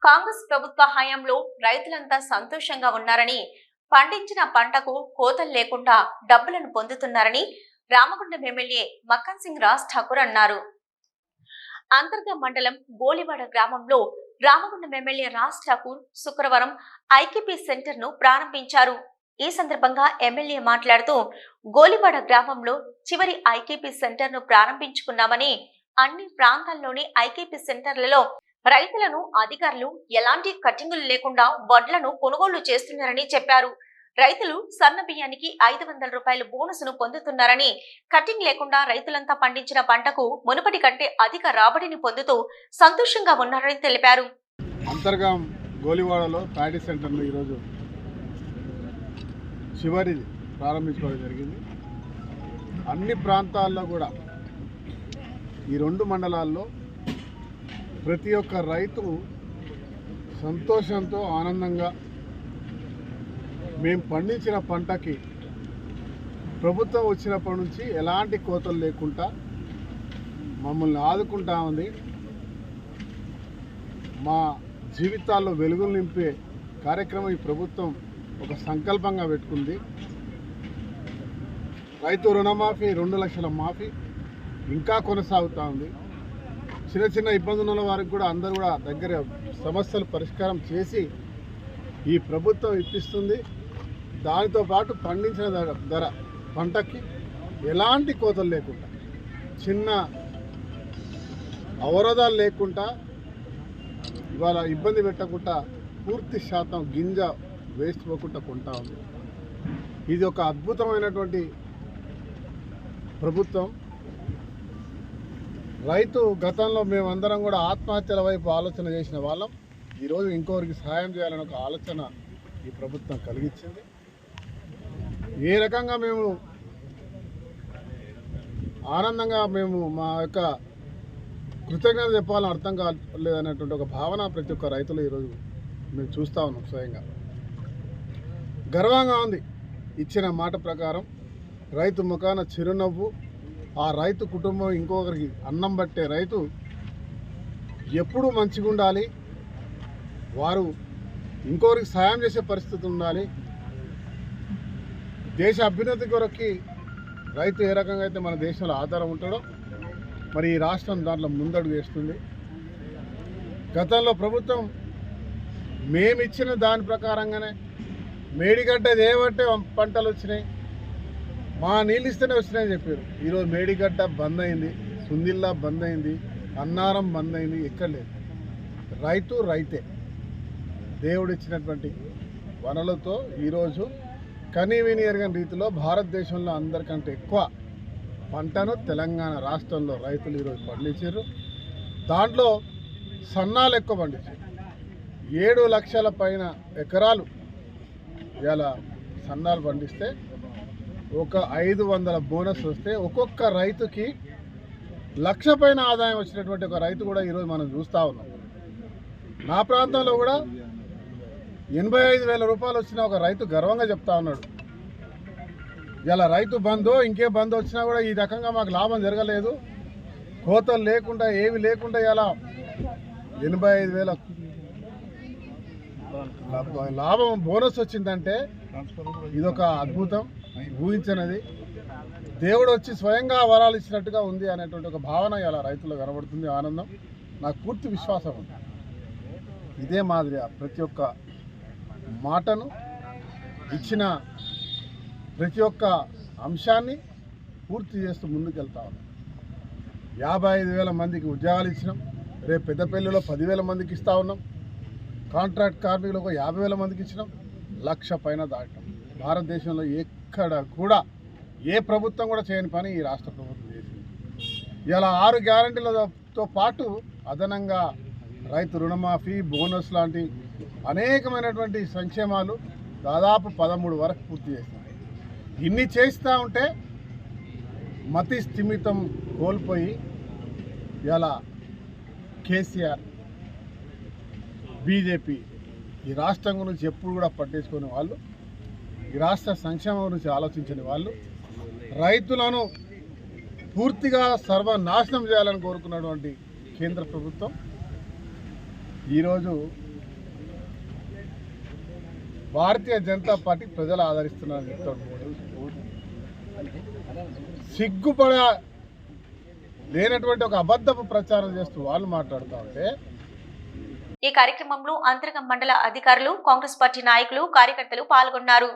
కాంగ్రెస్ ప్రభుత్వ హయాంలో రైతులంతా సంతోషంగా ఉన్నారని, పండించిన పంటకు కోతలు లేకుండా డబ్బులను పొందుతున్నారని రామగుండం ఎమ్మెల్యే మక్కన్ సింగ్ రాజ్ ఠాకూర్ అన్నారు. అంతర్గా మండలం గోలివాడ గ్రామంలో రామగుండం ఎమ్మెల్యే రాజ్ ఠాకూర్ శుక్రవారం ఐకేపీ సెంటర్ ను ప్రారంభించారు. ఈ సందర్భంగా ఎమ్మెల్యే మాట్లాడుతూ, గోలివాడ గ్రామంలో చివరి ఐకేపీ సెంటర్ ను ప్రారంభించుకున్నామని, అన్ని ప్రాంతాల్లోని ఐకేపీ సెంటర్లలో రైతులను అధికారులు ఎలాంటి కటింగులు లేకుండా వడ్లను కొనుగోలు చేస్తున్నారని చెప్పారు. రైతులు సన్న బియ్యానికి 500 రూపాయల బోనస్ ను పొందుతున్నారని, కటింగ్ లేకుండా రైతులంతా పండించిన పంటకు మునుపటి కంటే అధిక రాబడిని పొందుతూ సంతోషంగా ఉన్నారని తెలిపారు. అంతర్గా గోలివాడలో ప్యాడీ సెంటర్ను ఈరోజు చివరిది ప్రారంభించుకోవడం జరిగింది. అన్ని ప్రాంతాల్లో కూడా ఈ 2 మండలాల్లో ప్రతి ఒక్క రైతు సంతోషంతో ఆనందంగా మేము పండించిన పంటకి ప్రభుత్వం వచ్చినప్పటి నుంచి ఎలాంటి కోతలు లేకుండా మమ్మల్ని ఆదుకుంటా ఉంది. మా జీవితాల్లో వెలుగులు నింపే కార్యక్రమం ఈ ప్రభుత్వం ఒక సంకల్పంగా పెట్టుకుంది. రైతు రుణమాఫీ 2 లక్షల మాఫీ ఇంకా కొనసాగుతూ ఉంది. చిన్న చిన్న ఇబ్బందులు ఉన్న వారికి కూడా అందరూ కూడా దగ్గర సమస్యలు పరిష్కారం చేసి ఈ ప్రభుత్వం ఇప్పిస్తుంది. దానితో పాటు పండించిన ధర పంటకి ఎలాంటి కోతలు లేకుండా, చిన్న అవరోధాలు లేకుండా, ఇవాళ ఇబ్బంది పెట్టకుండా పూర్తి శాతం గింజ వేస్ట్ పోకుండా కొంటా ఉంది. ఇది ఒక అద్భుతమైనటువంటి ప్రభుత్వం. రైతు గతంలో మేమందరం కూడా ఆత్మహత్యల వైపు ఆలోచన చేసిన వాళ్ళం. ఈరోజు ఇంకొకరికి సహాయం చేయాలని ఒక ఆలోచన ఈ ప్రభుత్వం కలిగించింది. ఏ రకంగా మేము ఆనందంగా మా యొక్క కృతజ్ఞత చెప్పాలని అర్థం కాలేదనేటువంటి ఒక భావన ప్రతి ఒక్క రైతులు ఈరోజు మేము చూస్తూ ఉన్నాం. స్వయంగా గర్వంగా ఉంది. ఇచ్చిన మాట ప్రకారం రైతు ముఖాన చిరునవ్వు, ఆ రైతు కుటుంబం ఇంకొకరికి అన్నం పట్టే రైతు ఎప్పుడూ మంచిగా ఉండాలి, వారు ఇంకొకరికి సాయం చేసే పరిస్థితి ఉండాలి. దేశ అభ్యున్నతి కొరకి రైతు ఏ రకంగా అయితే మన దేశంలో ఆధారం ఉంటాడో మరి ఈ రాష్ట్రం దాంట్లో ముందడుగు వేస్తుంది. గతంలో ప్రభుత్వం మేమిచ్చిన దాని ప్రకారంగానే మేడిగడ్డ ఏమంటే పంటలు వచ్చినాయి, మా నీళ్ళు ఇస్తేనే వచ్చినాయని చెప్పారు. ఈరోజు మేడిగడ్డ బంద్ అయింది, సుందిల్లా బంద్ అయింది, అన్నారం బంద్ అయింది. ఎక్కడ లేదు. రైతు రైతే. దేవుడు ఇచ్చినటువంటి వనరులతో ఈరోజు కనీవిని ఎరగని రీతిలో భారతదేశంలో అందరికంటే ఎక్కువ పంటను తెలంగాణ రాష్ట్రంలో రైతులు ఈరోజు పండించారు. దాంట్లో సన్నాలు ఎక్కువ పండించారు. 7 లక్షల పైన ఎకరాలు ఇలా సన్నాలు పండిస్తే ఒక 500 బోనస్ వస్తే ఒక్కొక్క రైతుకి 1 లక్ష పైన ఆదాయం వచ్చినటువంటి ఒక రైతు కూడా ఈరోజు మనం చూస్తూ ఉన్నాం. నా ప్రాంతంలో కూడా 85,000 రూపాయలు వచ్చిన ఒక రైతు గర్వంగా చెప్తా ఉన్నాడు. ఇలా రైతు బంధు ఇంకే బంధు వచ్చినా కూడా ఈ రకంగా మాకు లాభం జరగలేదు, కోతలు లేకుండా ఏవి లేకుండా ఇలా 85,000 లాభం బోనస్ వచ్చిందంటే ఇదొక అద్భుతం, ఊహించినది. దేవుడు వచ్చి స్వయంగా వరాలు ఇచ్చినట్టుగా ఉంది అనేటువంటి ఒక భావన ఇలా రైతులు కనబడుతుంది. ఆనందం నాకు పూర్తి విశ్వాసం ఉంది. ఇదే మాదిరిగా ప్రతి ఒక్క మాటను ఇచ్చిన ప్రతి ఒక్క అంశాన్ని పూర్తి చేస్తూ ముందుకెళ్తా ఉన్నాం. 55,000 మందికి ఉద్యోగాలు ఇచ్చినాం. రేపు పెద్దపల్లిలో 10,000 మందికి ఇస్తూ ఉన్నాం. కాంట్రాక్ట్ కార్మికులకు 50,000 మందికి ఇచ్చినాం. 1 లక్ష పైన దాటాం. భారతదేశంలో ఎక్కడ కూడా ఏ ప్రభుత్వం కూడా చేయని పని ఈ రాష్ట్ర ప్రభుత్వం చేసింది. ఇలా 6 గ్యారంటీలతో పాటు అదనంగా రైతు రుణమాఫీ, బోనస్ లాంటి అనేకమైనటువంటి సంక్షేమాలు దాదాపు 13 వరకు పూర్తి చేసినాయి. ఇన్ని చేస్తూ ఉంటే మతి స్థిమితం కోల్పోయి ఇలా కేసీఆర్, బీజేపీ ఈ రాష్ట్రం గురించి ఎప్పుడు కూడా పట్టించుకునే వాళ్ళు, ఈ రాష్ట్ర సంక్షేమం గురించి ఆలోచించని వాళ్ళు, రైతులను పూర్తిగా సర్వనాశనం చేయాలని కోరుకున్నటువంటి కేంద్ర ప్రభుత్వం ఈరోజు భారతీయ జనతా పార్టీ ప్రజలు ఆదరిస్తున్నారని చెప్తాడు. సిగ్గుపడ లేనటువంటి ఒక అబద్ధపు ప్రచారం చేస్తూ వాళ్ళు మాట్లాడుతూ ఉంటే ఈ కార్యక్రమంలో అంతర్గం మండల అధికారులు, కాంగ్రెస్ పార్టీ నాయకులు, కార్యకర్తలు పాల్గొన్నారు.